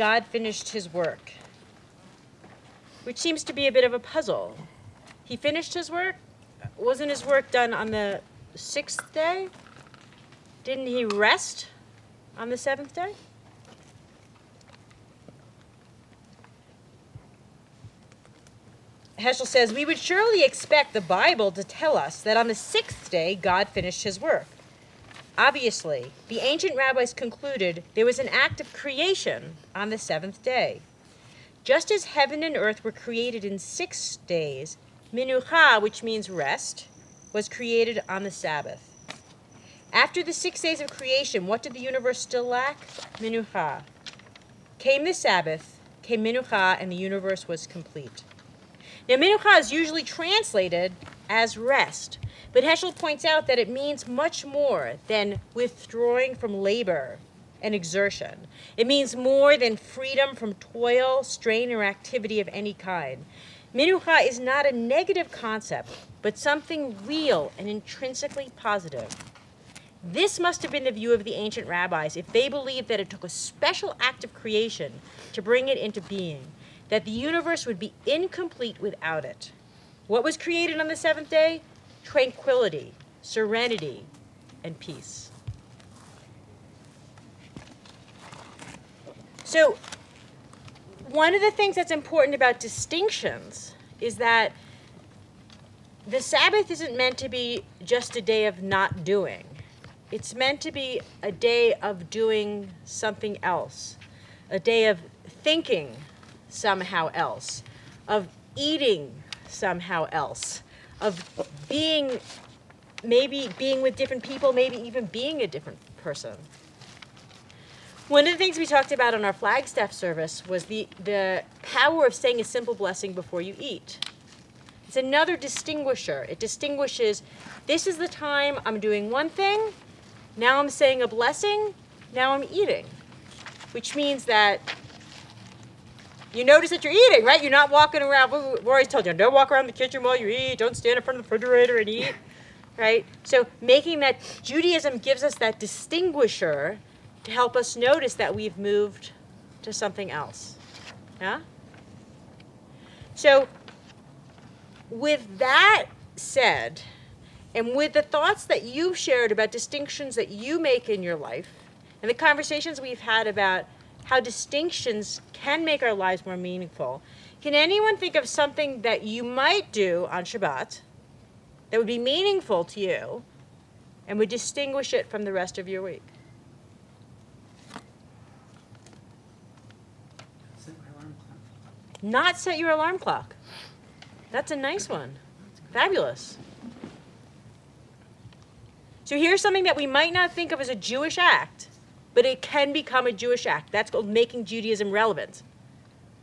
God finished his work, which seems to be a bit of a puzzle. He finished his work? Wasn't his work done on the 6th day? Didn't he rest on the 7th day? Heschel says, we would surely expect the Bible to tell us that on the 6th day, God finished his work. Obviously, the ancient rabbis concluded there was an act of creation on the 7th day. Just as heaven and earth were created in 6 days, Minucha, which means rest, was created on the Sabbath. After the 6 days of creation, what did the universe still lack? Minucha. Came the Sabbath, came Minucha, and the universe was complete. Now, Minucha is usually translated as rest, but Heschel points out that it means much more than withdrawing from labor and exertion. It means more than freedom from toil, strain, or activity of any kind. Minucha is not a negative concept, but something real and intrinsically positive. This must have been the view of the ancient rabbis if they believed that it took a special act of creation to bring it into being, that the universe would be incomplete without it. What was created on the 7th day? Tranquility, serenity, and peace. So, one of the things that's important about distinctions is that the Sabbath isn't meant to be just a day of not doing. It's meant to be a day of doing something else, a day of thinking somehow else, of eating somehow else, of maybe being with different people, maybe even being a different person. One of the things we talked about on our Flagstaff service was the power of saying a simple blessing before you eat. It's another distinguisher. It distinguishes, this is the time I'm doing one thing, now I'm saying a blessing, now I'm eating. Which means that you notice that you're eating, right? You're not walking around. We always told you, don't walk around the kitchen while you eat. Don't stand in front of the refrigerator and eat, right? So making that, Judaism gives us that distinguisher to help us notice that we've moved to something else. Yeah? So with that said, and with the thoughts that you've shared about distinctions that you make in your life, and the conversations we've had about how distinctions can make our lives more meaningful, can anyone think of something that you might do on Shabbat that would be meaningful to you and would distinguish it from the rest of your week? Set my alarm clock. Not set your alarm clock. That's a nice one. Fabulous. So here's something that we might not think of as a Jewish act, but it can become a Jewish act. That's called making Judaism relevant,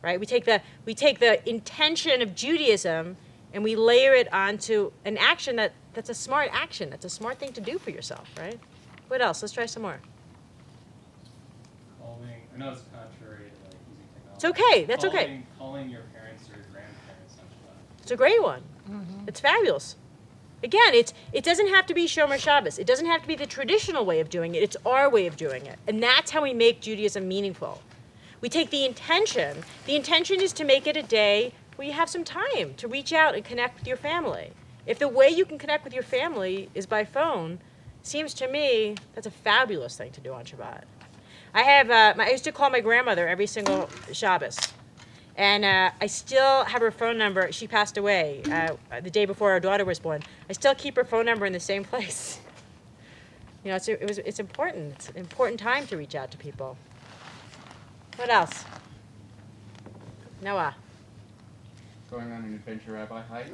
right? We take the intention of Judaism and we layer it onto an action that's a smart action. That's a smart thing to do for yourself, right? What else? Let's try some more. I know it's contrary to like using technology. It's okay. That's okay. Calling your parents or your grandparents on Shabbat. It's a great one. Mm-hmm. It's fabulous. Again, it doesn't have to be Shomer Shabbos. It doesn't have to be the traditional way of doing it. It's our way of doing it. And that's how we make Judaism meaningful. We take the intention. The intention is to make it a day where you have some time to reach out and connect with your family. If the way you can connect with your family is by phone, seems to me that's a fabulous thing to do on Shabbat. I used to call my grandmother every single Shabbos. And I still have her phone number. She passed away the day before our daughter was born. I still keep her phone number in the same place. You know, it's important. It's an important time to reach out to people. What else? Noah. Going on an Adventure Rabbi hike.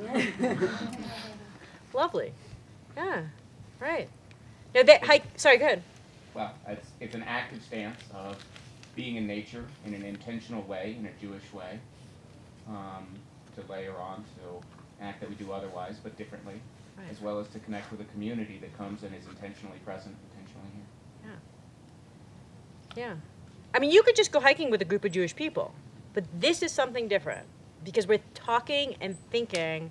Lovely. Yeah, right. No, that hike. Sorry, go ahead. Well, it's an active stance of being in nature in an intentional way, in a Jewish way, to layer on to an act that we do otherwise, but differently, right. As well as to connect with a community that comes and is intentionally present, intentionally here. Yeah. Yeah. I mean, you could just go hiking with a group of Jewish people, but this is something different because we're talking and thinking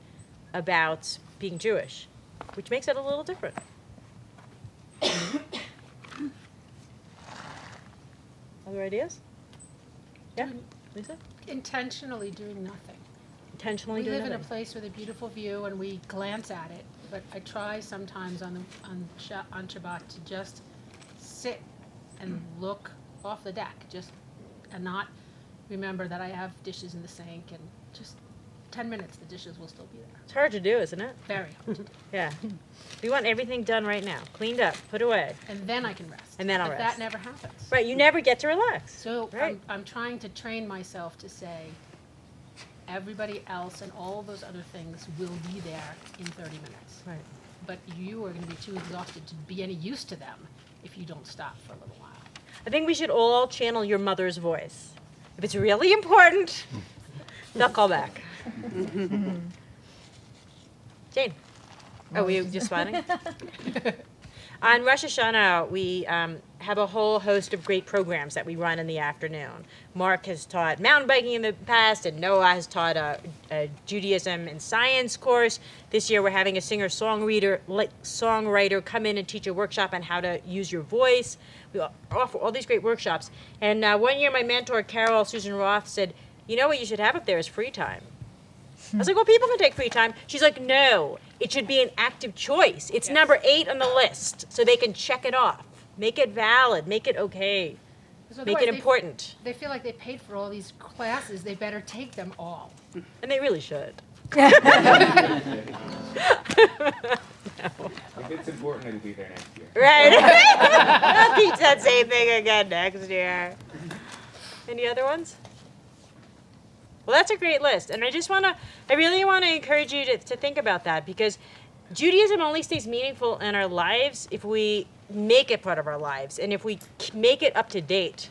about being Jewish, which makes it a little different. Other ideas? Yeah, Lisa? Intentionally doing nothing. Intentionally We doing live in a nothing. place with a beautiful view and we glance at it, but I try sometimes on Shabbat to just sit and look off the deck, and not remember that I have dishes in the sink, and just 10 minutes, the dishes will still be there. It's hard to do, isn't it? Very hard to do. Yeah. We want everything done right now, cleaned up, put away. And then I can rest. And then I'll but rest. that never happens. Right, you never get to relax. So Right. I'm trying to train myself to say, everybody else and all those other things will be there in 30 minutes. Right. But you are going to be too exhausted to be any use to them if you don't stop for a little while. I think we should all channel your mother's voice. If it's really important, they'll call back. Jane. Oh, were you just smiling? On Rosh Hashanah, we have a whole host of great programs that we run in the afternoon. Mark has taught mountain biking in the past, and Noah has taught a Judaism and science course. This year, we're having a singer-songwriter come in and teach a workshop on how to use your voice. We offer all these great workshops. And one year, my mentor, Carol Susan Roth, said, you know what you should have up there is free time. I was like, well, people can take free time. She's like, no, it should be an active choice. It's number 8 on the list, so they can check it off. Make it valid. Make it okay. Because Make otherwise it important. They feel like they paid for all these classes. They better take them all. And they really should. If it's important, it'll be there next year. Right? I'll teach that same thing again next year. Any other ones? Well, that's a great list. And I really want to encourage you to think about that, because Judaism only stays meaningful in our lives if we make it part of our lives and if we make it up to date.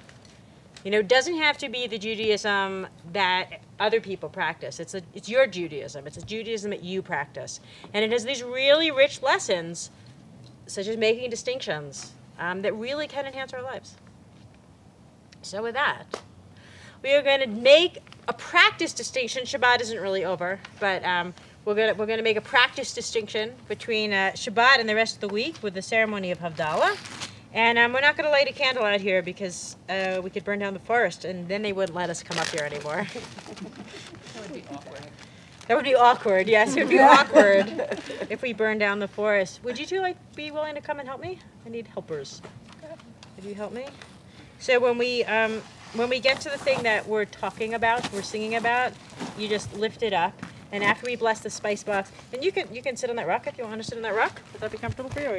You know, it doesn't have to be the Judaism that other people practice. It's your Judaism. It's a Judaism that you practice. And it has these really rich lessons, such as making distinctions, that really can enhance our lives. So with that, we are going to make a practice distinction. Shabbat isn't really over, but we're going to make a practice distinction between Shabbat and the rest of the week with the ceremony of Havdalah. And we're not going to light a candle out here because we could burn down the forest, and then they wouldn't let us come up here anymore. That would be awkward. That would be awkward. Yes, it would be awkward if we burn down the forest. Would you two be willing to come and help me? I need helpers. Would you help me? So when we get to the thing that we're talking about, we're singing about, you just lift it up, and after we bless the spice box, and you can sit on that rock if you want to sit on that rock. Would that be comfortable for you? Or